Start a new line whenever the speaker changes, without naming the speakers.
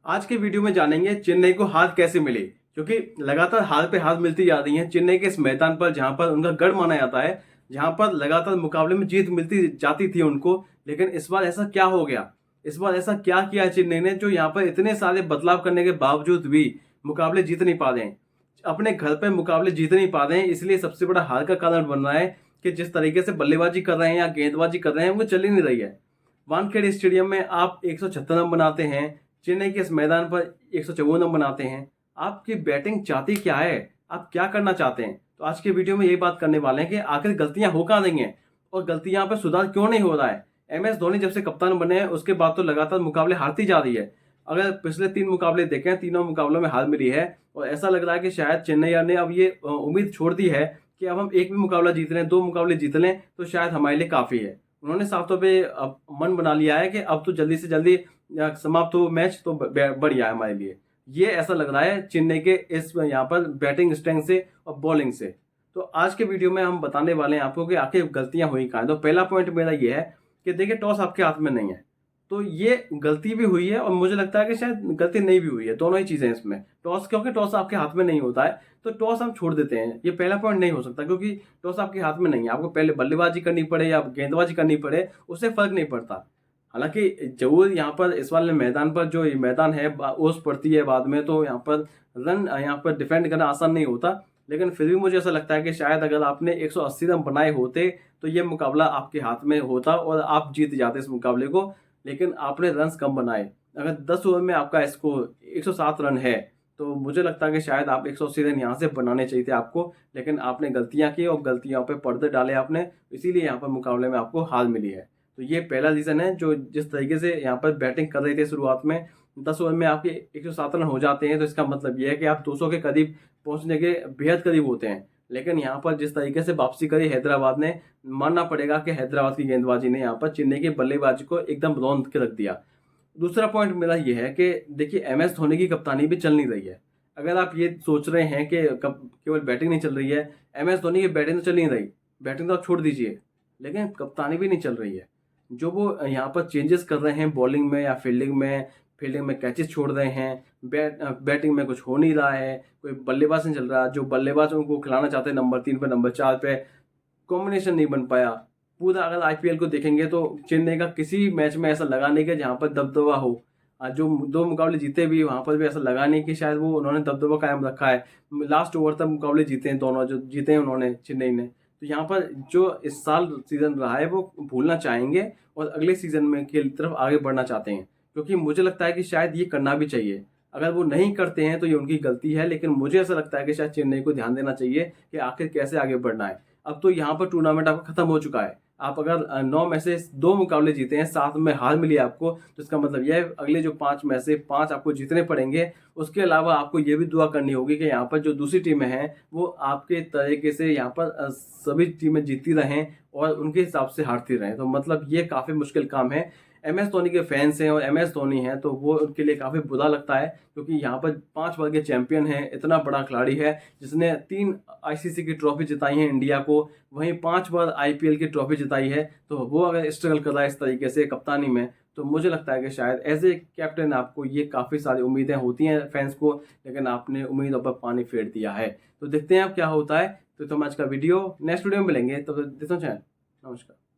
आज के वीडियो में जानेंगे चेन्नई को हार कैसे मिली, क्योंकि लगातार हार पे हार मिलती जा रही है चेन्नई के इस मैदान पर, जहां पर उनका गढ़ माना जाता है, जहां पर लगातार मुकाबले में जीत मिलती जाती थी उनको। लेकिन इस बार ऐसा क्या हो गया, इस बार ऐसा क्या किया है चेन्नई ने, जो यहाँ पर इतने सारे बदलाव करने के बावजूद भी मुकाबले जीत नहीं पा रहे हैं, अपने घर पे मुकाबले जीत नहीं पा रहे हैं। इसलिए सबसे बड़ा हार का कारण बन रहा है कि जिस तरीके से बल्लेबाजी कर रहे हैं या गेंदबाजी कर रहे हैं वो चल ही नहीं रही है। वानखेड़े स्टेडियम में आप 176 रन बनाते हैं, चेन्नई के इस मैदान पर 154 रन बनाते हैं। आपकी बैटिंग चाहती क्या है, आप क्या करना चाहते हैं? तो आज के वीडियो में यही बात करने वाले हैं कि आखिर गलतियां हो कहाँ रही हैं और गलतियां पर सुधार क्यों नहीं हो रहा है। एम एस धोनी जब से कप्तान बने हैं उसके बाद तो लगातार मुकाबले हारती जा रही है। अगर पिछले 3 मुकाबले देखें, तीनों मुकाबलों में हार मिली है और ऐसा लग रहा है कि शायद चेन्नई ने अब ये उम्मीद छोड़ दी है कि अब हम एक भी मुकाबला जीत लें, 2 मुकाबले जीत लें तो शायद हमारे लिए काफ़ी है। उन्होंने साफ तौर पे अब मन बना लिया है कि अब तो जल्दी से जल्दी समाप्त हो मैच तो बढ़िया है हमारे लिए। ये ऐसा लग रहा है चेन्नई के इस यहाँ पर बैटिंग स्ट्रेंथ से और बॉलिंग से। तो आज के वीडियो में हम बताने वाले हैं आपको कि आखिर गलतियां हुई कहाँ हैं। तो पहला पॉइंट मेरा ये है कि देखिए, टॉस आपके हाथ में नहीं है, तो ये गलती भी हुई है और मुझे लगता है कि शायद गलती नहीं भी हुई है, दोनों ही चीजें इसमें। टॉस, क्योंकि टॉस आपके हाथ में नहीं होता है तो टॉस हम छोड़ देते हैं, ये पहला पॉइंट नहीं हो सकता, क्योंकि टॉस आपके हाथ में नहीं है। आपको पहले बल्लेबाजी करनी पड़े या गेंदबाजी करनी पड़े, उससे फर्क नहीं पड़ता। हालांकि जरूर यहाँ पर इस वाले मैदान पर जो ये मैदान है ओस पड़ती है बाद में, तो यहाँ पर रन यहाँ पर डिफेंड करना आसान नहीं होता। लेकिन फिर भी मुझे ऐसा लगता है कि शायद अगर आपने 180 रन बनाए होते तो ये मुकाबला आपके हाथ में होता और आप जीत जाते इस मुकाबले को। लेकिन आपने रन्स कम बनाए। अगर 10 ओवर में आपका स्कोर 107 रन है तो मुझे लगता है कि शायद आप 180 रन यहाँ से बनाने चाहिए थे आपको। लेकिन आपने गलतियां की और गलतियों पे पर्दे डाले आपने, इसीलिए यहाँ पर मुकाबले में आपको हार मिली है। तो ये पहला रीज़न है। जो जिस तरीके से यहाँ पर बैटिंग कर रहे थे शुरुआत में, 10 ओवर में आपके 107 रन हो जाते हैं, तो इसका मतलब ये है कि आप 200 के करीब पहुंचने के बेहद करीब होते हैं। लेकिन यहाँ पर जिस तरीके से वापसी करी हैदराबाद ने, मानना पड़ेगा कि हैदराबाद की गेंदबाजी ने यहाँ पर चेन्नई की बल्लेबाजी को एकदम रौंद के रख दिया। दूसरा पॉइंट मेरा ये है कि देखिए, एम एस धोनी की कप्तानी भी चल नहीं रही है। अगर आप ये सोच रहे हैं कि केवल बैटिंग नहीं चल रही है, एम एस धोनी की बैटिंग तो चल नहीं रही, बैटिंग तो आप छोड़ दीजिए, लेकिन कप्तानी भी नहीं चल रही है। जो वो यहाँ पर चेंजेस कर रहे हैं बॉलिंग में या फील्डिंग में कैचेस छोड़ रहे हैं, बैटिंग में कुछ हो नहीं रहा है, कोई बल्लेबाज नहीं चल रहा। जो बल्लेबाज उनको खिलाना चाहते हैं नंबर 3 पे, नंबर 4 पे, कॉम्बिनेशन नहीं बन पाया। पूरा अगर आईपीएल को देखेंगे तो चेन्नई का किसी मैच में ऐसा लगा नहीं कि जहाँ पर दबदबा हो। जो 2 मुकाबले जीते भी, वहाँ पर भी ऐसा लगा नहीं कि शायद वो उन्होंने दबदबा कायम रखा है। लास्ट ओवर तक मुकाबले जीते हैं दोनों, जो जीते हैं उन्होंने चेन्नई ने। तो यहाँ पर जो इस साल सीजन रहा है वो भूलना चाहेंगे और अगले सीजन में की तरफ आगे बढ़ना चाहते हैं, क्योंकि मुझे लगता है कि शायद ये करना भी चाहिए। अगर वो नहीं करते हैं तो ये उनकी गलती है, लेकिन मुझे ऐसा लगता है कि शायद चेन्नई को ध्यान देना चाहिए कि आखिर कैसे आगे बढ़ना है। अब तो यहाँ पर टूर्नामेंट आपका खत्म हो चुका है। आप अगर 9 में से 2 मुकाबले जीते हैं, 7 में हार मिली आपको, तो इसका मतलब यह है अगले जो 5 में से 5 आपको जीतने पड़ेंगे। उसके अलावा आपको ये भी दुआ करनी होगी कि यहाँ पर जो दूसरी टीमें हैं वो आपके तरीके से यहाँ पर सभी टीमें जीतती रहें और उनके हिसाब से हारती रहें। तो मतलब ये काफ़ी मुश्किल काम है। एम एस धोनी के फैंस हैं और एम एस धोनी हैं तो वो उनके लिए काफ़ी बुरा लगता है, क्योंकि यहाँ पर 5 बार के चैंपियन हैं, इतना बड़ा खिलाड़ी है जिसने 3 आईसीसी की ट्रॉफी जिताई है इंडिया को, वहीं 5 बार आईपीएल की ट्रॉफी जिताई है। तो वो अगर स्ट्रगल कर रहा है इस तरीके से कप्तानी में, तो मुझे लगता है कि शायद एज ए कैप्टन आपको ये काफ़ी सारी उम्मीदें होती हैं फैंस को, लेकिन आपने उम्मीदों पर पानी फेर दिया है। तो देखते हैं अब क्या होता है। तो आज का वीडियो नेक्स्ट वीडियो में मिलेंगे, तो देता हूं। नमस्कार।